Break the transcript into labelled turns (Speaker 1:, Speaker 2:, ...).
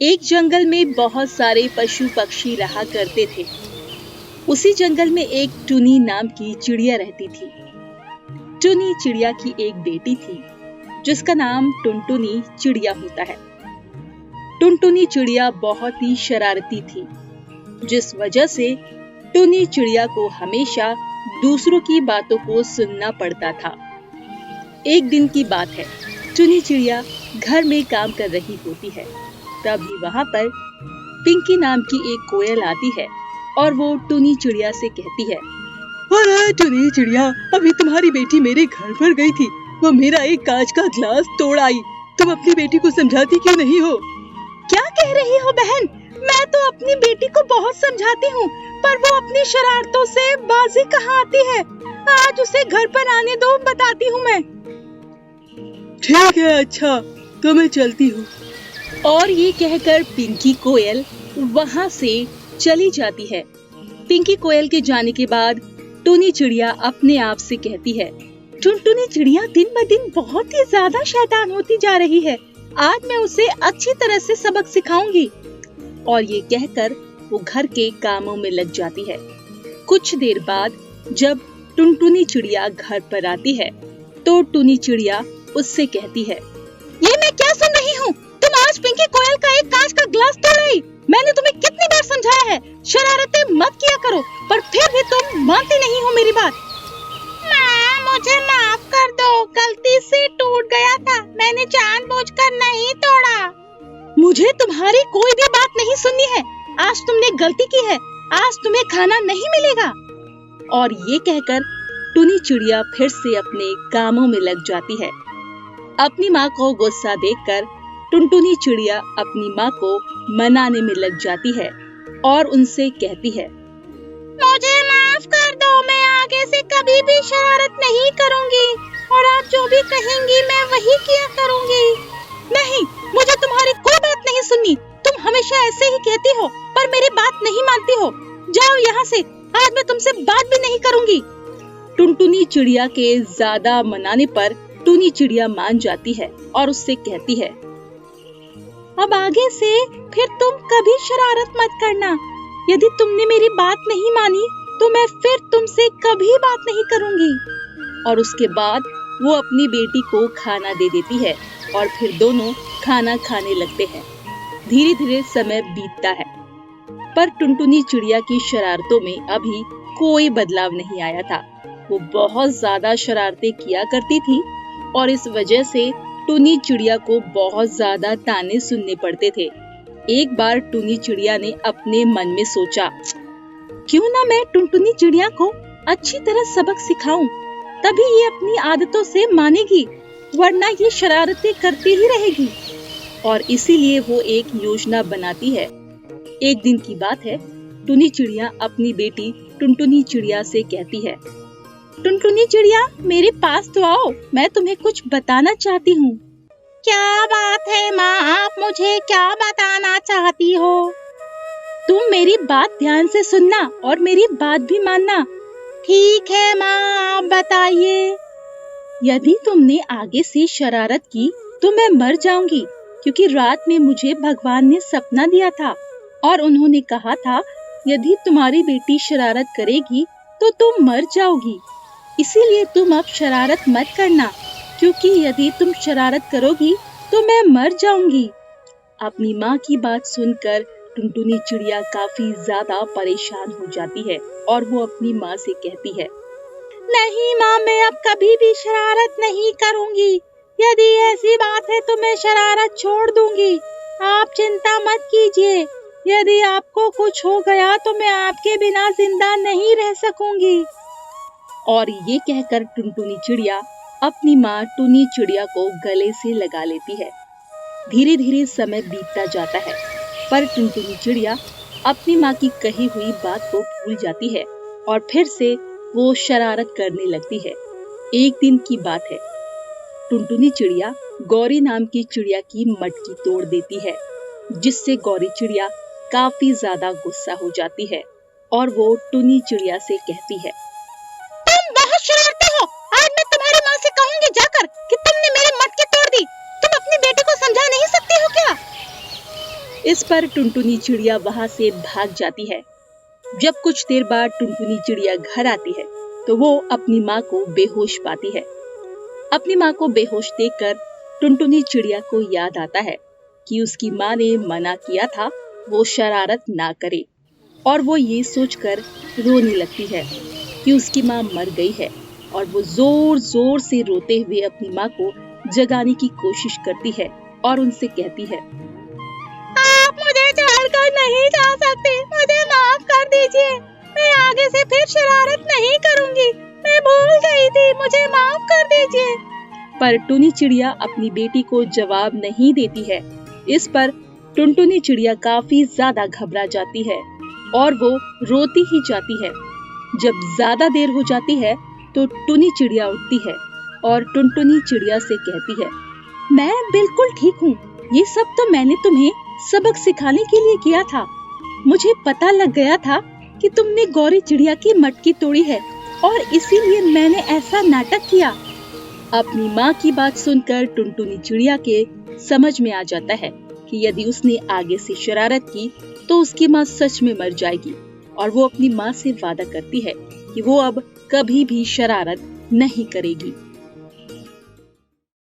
Speaker 1: एक जंगल में बहुत सारे पशु पक्षी रहा करते थे। उसी जंगल में एक टुनी नाम की चिड़िया रहती थी। टुनी चिड़िया की एक बेटी थी जिसका नाम टुनटुनी चिड़िया होता है। टुनटुनी चिड़िया बहुत ही शरारती थी, जिस वजह से टुनी चिड़िया को हमेशा दूसरों की बातों को सुनना पड़ता था। एक दिन की बात है, टुनी चिड़िया घर में काम कर रही होती है। तभी वहाँ पर पिंकी नाम की एक कोयल आती है और वो टुनी चिड़िया से कहती है,
Speaker 2: अरे टुनी चिड़िया, अभी तुम्हारी बेटी मेरे घर पर गई थी, वो मेरा एक कांच का ग्लास तोड़ आई। तुम अपनी बेटी को समझाती क्यों नहीं हो?
Speaker 1: क्या कह रही हो बहन? मैं तो अपनी बेटी को बहुत समझाती हूँ, पर वो अपनी शरारतों से बाजी कहाँ आती है। आज उसे घर पर आने दो, बताती हूँ मैं।
Speaker 2: ठीक है, अच्छा तो मैं चलती हूँ।
Speaker 1: और ये कहकर पिंकी कोयल वहाँ से चली जाती है। पिंकी कोयल के जाने के बाद टुनी चिड़िया अपने आप से कहती है, टुनटुनी चिड़िया दिन ब दिन बहुत ही ज्यादा शैतान होती जा रही है। आज मैं उसे अच्छी तरह से सबक सिखाऊंगी। और ये कहकर वो घर के कामों में लग जाती है। कुछ देर बाद जब टुनटुनी चिड़िया घर पर आती है तो टुनी चिड़िया उससे कहती है, ये मैं क्या सुन रही हूँ? तुम आज पिंकी कोयल का एक कांच का ग्लास तोड़ आई। मैंने तुम्हें कितनी बार समझाया है, शरारतें मत किया करो, पर फिर भी तुम मानती नहीं हो मेरी बात। माँ, मुझे माफ कर दो, गलती से टूट गया था, मैंने जानबूझकर नहीं तोड़ा। मुझे तुम्हारी कोई भी बात नहीं सुननी है। आज तुमने गलती की है, आज तुम्हें खाना नहीं मिलेगा। और ये कहकर टुनी चिड़िया फिर से अपने कामों में लग जाती है। अपनी माँ को गुस्सा देखकर टुनटुनी चिड़िया अपनी माँ को मनाने में लग जाती है और उनसे कहती है, मुझे माफ कर दो, मैं आगे से कभी भी शरारत नहीं करूँगी और आप जो भी कहेंगी मैं वही किया करूँगी। नहीं, मुझे तुम्हारी कोई बात नहीं सुननी। तुम हमेशा ऐसे ही कहती हो पर मेरी बात नहीं मानती हो। जाओ यहाँ से, आज मैं तुमसे बात भी नहीं करूँगी। टुनटुनी चिड़िया के ज्यादा मनाने पर टुनी चिड़िया मान जाती है और उससे कहती है, अब आगे से फिर तुम कभी शरारत मत करना। यदि तुमने मेरी बात नहीं मानी तो मैं फिर तुमसे कभी बात नहीं करूँगी। और उसके बाद वो अपनी बेटी को खाना दे देती है और फिर दोनों खाना खाने लगते हैं। धीरे धीरे समय बीतता है, पर टुनटुनी चिड़िया की शरारतों में अभी कोई बदलाव नहीं आया था। वो बहुत ज्यादा शरारतें किया करती थी और इस वजह से टुनी चिड़िया को बहुत ज्यादा ताने सुनने पड़ते थे। एक बार टुनी चिड़िया ने अपने मन में सोचा, क्यों ना मैं टुनटुनी चिड़िया को अच्छी तरह सबक सिखाऊं, तभी ये अपनी आदतों से मानेगी, वरना ये शरारतें करती ही रहेगी। और इसीलिए वो एक योजना बनाती है। एक दिन की बात है, टुनी चिड़िया अपनी बेटी टुनटुनी चिड़िया से कहती है, टुनटुनी चिड़िया, मेरे पास तो आओ, मैं तुम्हें कुछ बताना चाहती हूँ। क्या बात है माँ, आप मुझे क्या बताना चाहती हो? तुम मेरी बात ध्यान से सुनना और मेरी बात भी मानना। ठीक है माँ, आप बताइए। यदि तुमने आगे से शरारत की तो मैं मर जाऊंगी, क्योंकि रात में मुझे भगवान ने सपना दिया था और उन्होंने कहा था, यदि तुम्हारी बेटी शरारत करेगी तो तुम मर जाओगी। इसीलिए तुम अब शरारत मत करना, क्योंकि यदि तुम शरारत करोगी तो मैं मर जाऊंगी। अपनी माँ की बात सुनकर टुनटुनी चिड़िया काफी ज्यादा परेशान हो जाती है और वो अपनी माँ से कहती है, नहीं माँ, मैं अब कभी भी शरारत नहीं करूंगी। यदि ऐसी बात है तो मैं शरारत छोड़ दूंगी। आप चिंता मत कीजिए। यदि आपको कुछ हो गया तो मैं आपके बिना जिंदा नहीं रह सकूंगी। और ये कहकर टुनटुनी चिड़िया अपनी माँ टुनी चिड़िया को गले से लगा लेती है। धीरे धीरे समय बीतता जाता है, पर टुनटुनी चिड़िया अपनी माँ की कही हुई बात को भूल जाती है और फिर से वो शरारत करने लगती है। एक दिन की बात है, टुनटुनी चिड़िया गौरी नाम की चिड़िया की मटकी तोड़ देती है, जिससे गौरी चिड़िया काफी ज्यादा गुस्सा हो जाती है और वो टुनी चिड़िया से कहती है, तुम बहुत शरारती हो। आज मैं तुम्हारी माँ से कहूँगी जाकर कि तुमने मेरी मटकी तोड़ दी। तुम अपनी बेटी को समझा नहीं सकती हो क्या? इस पर टुनटुनी चिड़िया वहाँ से भाग जाती है। जब कुछ देर बाद टुनटुनी चिड़िया घर आती है तो वो अपनी माँ को बेहोश पाती है। अपनी माँ को बेहोश देखकर टुनटुनी चिड़िया को याद आता है कि उसकी माँ ने मना किया था वो शरारत ना करे, और वो ये सोचकर रोने लगती है कि उसकी माँ मर गई है, और वो जोर जोर से रोते हुए अपनी माँ को जगाने की कोशिश करती है और उनसे कहती है, आप मुझे छोड़कर नहीं जा सकते, मुझे माफ कर दीजिए, मैं आगे से फिर शरारत नहीं करूंगी, मैं भूल गई थी, मुझे माफ कर दीजिए। पर टुनी चिड़िया अपनी बेटी को जवाब नहीं देती है। इस पर टुनटुनी चिड़िया काफी ज्यादा घबरा जाती है और वो रोती ही जाती है। जब ज्यादा देर हो जाती है तो टुनी चिड़िया उठती है और टुनटुनी चिड़िया से कहती है, मैं बिल्कुल ठीक हूँ, ये सब तो मैंने तुम्हें सबक सिखाने के लिए किया था। मुझे पता लग गया था कि तुमने गौरी चिड़िया की मटकी तोड़ी है और इसीलिए मैंने ऐसा नाटक किया। अपनी माँ की बात सुनकर टुनटुनी चिड़िया के समझ में आ जाता है कि यदि उसने आगे से शरारत की तो उसकी माँ सच में मर जाएगी, और वो अपनी माँ से वादा करती है कि वो अब कभी भी शरारत नहीं करेगी।